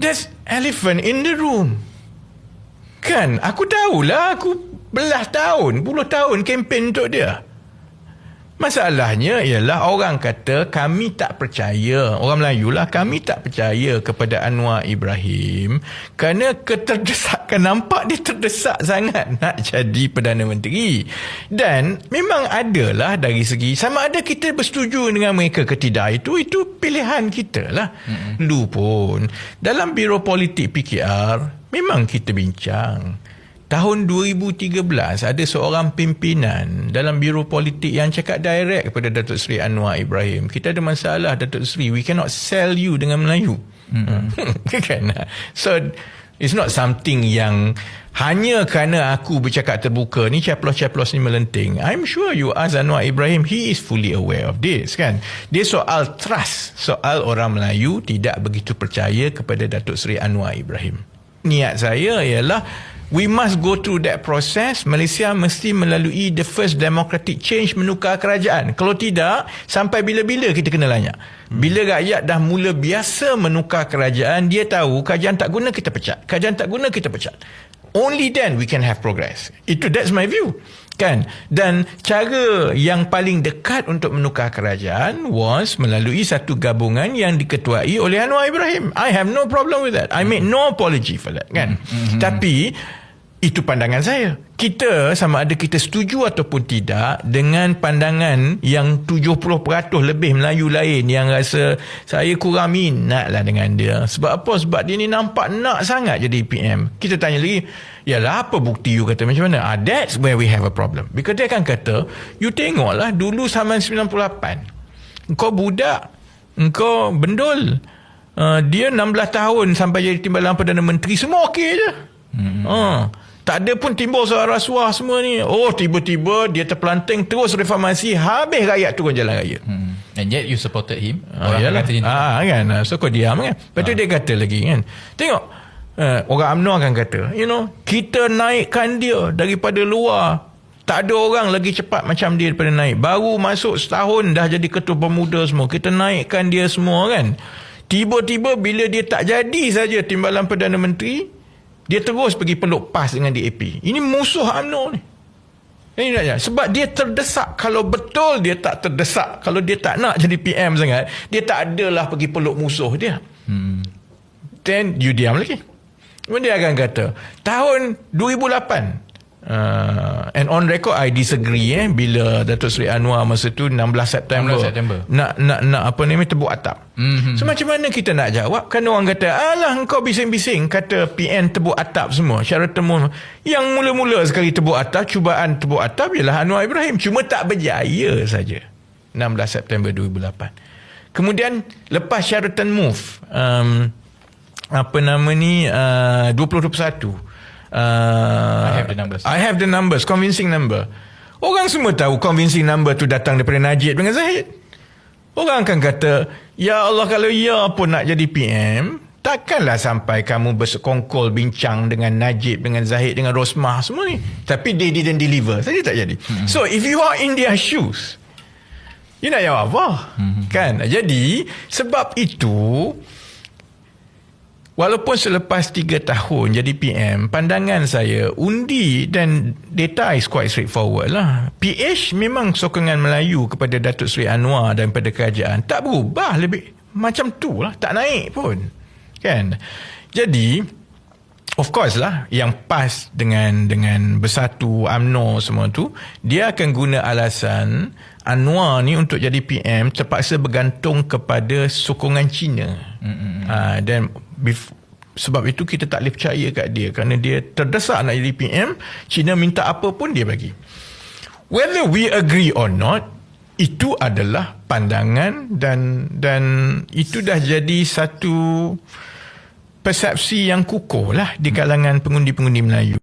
There's elephant in the room. Kan, aku tahulah, aku belas tahun, puluh tahun kempen untuk dia. Masalahnya ialah orang kata kami tak percaya, orang Melayu lah, kami tak percaya kepada Anwar Ibrahim kerana keterdesakan, nampak dia terdesak sangat nak jadi Perdana Menteri. Dan memang adalah dari segi sama ada kita bersetuju dengan mereka ke tidak, itu pilihan kita lah. Dulu pun dalam Biro Politik PKR memang kita bincang. Tahun 2013 ada seorang pimpinan dalam Biro Politik yang cakap direct kepada Datuk Seri Anwar Ibrahim, kita ada masalah Datuk Seri, we cannot sell you dengan Melayu. Kan? So it's not something yang hanya kerana aku bercakap terbuka ni, caplos-caplos ni melenting. I'm sure you ask Anwar Ibrahim, he is fully aware of this, kan. Dia soal trust, soal orang Melayu tidak begitu percaya kepada Datuk Seri Anwar Ibrahim. Niat saya ialah we must go through that process. Malaysia mesti melalui the first democratic change, menukar kerajaan. Kalau tidak, sampai bila-bila kita kena lanyak. Bila rakyat dah mula biasa menukar kerajaan, dia tahu kerajaan tak guna, kita pecat. Kerajaan tak guna, kita pecat. Only then we can have progress. That's my view. Kan? Dan cara yang paling dekat untuk menukar kerajaan was melalui satu gabungan yang diketuai oleh Anwar Ibrahim. I have no problem with that. I make no apology for that, kan? Tapi itu pandangan saya. Kita sama ada kita setuju ataupun tidak dengan pandangan yang 70% lebih Melayu lain yang rasa saya kurang minat lah dengan dia. Sebab apa? Sebab dia ni nampak nak sangat jadi PM. Kita tanya lagi, yalah apa bukti you kata macam mana? That's where we have a problem. Because dia akan kata, you tengoklah dulu zaman 98. Engkau budak, engkau bendul. Dia 16 tahun sampai jadi Timbalan Perdana Menteri, semua okey je. Tak ada pun timbul soal rasuah semua ni. Oh, tiba-tiba dia terpelanting terus reformasi, habis rakyat turun jalan raya. And yet you supported him. Orang kata macam kan. So kau diam kan. Lepas tu dia kata lagi kan, tengok, orang UMNO akan kata, kita naikkan dia daripada luar. Tak ada orang lagi cepat macam dia daripada naik. Baru masuk setahun dah jadi ketua pemuda semua. Kita naikkan dia semua kan. Tiba-tiba bila dia tak jadi saja Timbalan Perdana Menteri, dia terus pergi peluk PAS dengan DAP. Ini musuh UMNO ni. Sebab dia terdesak. Kalau betul dia tak terdesak, kalau dia tak nak jadi PM sangat, dia tak adalah pergi peluk musuh dia. Then you diam lagi. Kemudian dia akan kata tahun 2008, and on record I disagree bila Datuk Seri Anwar masa tu 16 September nak apa ni, tebuk atap. So macam mana kita nak jawab? Kan orang kata, alah engkau bising-bising kata PN tebuk atap semua, syarat temu. Yang mula-mula sekali tebuk atap, cubaan tebuk atap ialah Anwar Ibrahim, cuma tak berjaya saja 16 September 2008. Kemudian lepas Sheraton move, 2021, I have the numbers, convincing number. Orang semua tahu convincing number tu datang daripada Najib dengan Zahid. Orang akan kata, ya Allah, kalau ya pun nak jadi PM, takkanlah sampai kamu bersekongkol bincang dengan Najib, dengan Zahid, dengan Rosmah semua ni. Tapi they didn't deliver, saja tak jadi. So if you are in their shoes, you nak jawab apa? Kan? Jadi sebab itu, walaupun selepas 3 tahun jadi PM, pandangan saya, undi dan data is quite straightforward lah. PH memang sokongan Melayu kepada Datuk Seri Anwar dan pada kerajaan tak berubah, lebih macam tu lah, tak naik pun. Kan? Jadi, of course lah, yang PAS dengan Bersatu, UMNO semua tu, dia akan guna alasan Anwar ni untuk jadi PM terpaksa bergantung kepada sokongan China. Dan sebab itu kita tak boleh percaya kat dia, kerana dia terdesak nak jadi PM. China minta apa pun dia bagi. Whether we agree or not, itu adalah pandangan dan itu dah jadi satu persepsi yang kukuh lah di kalangan pengundi-pengundi Melayu.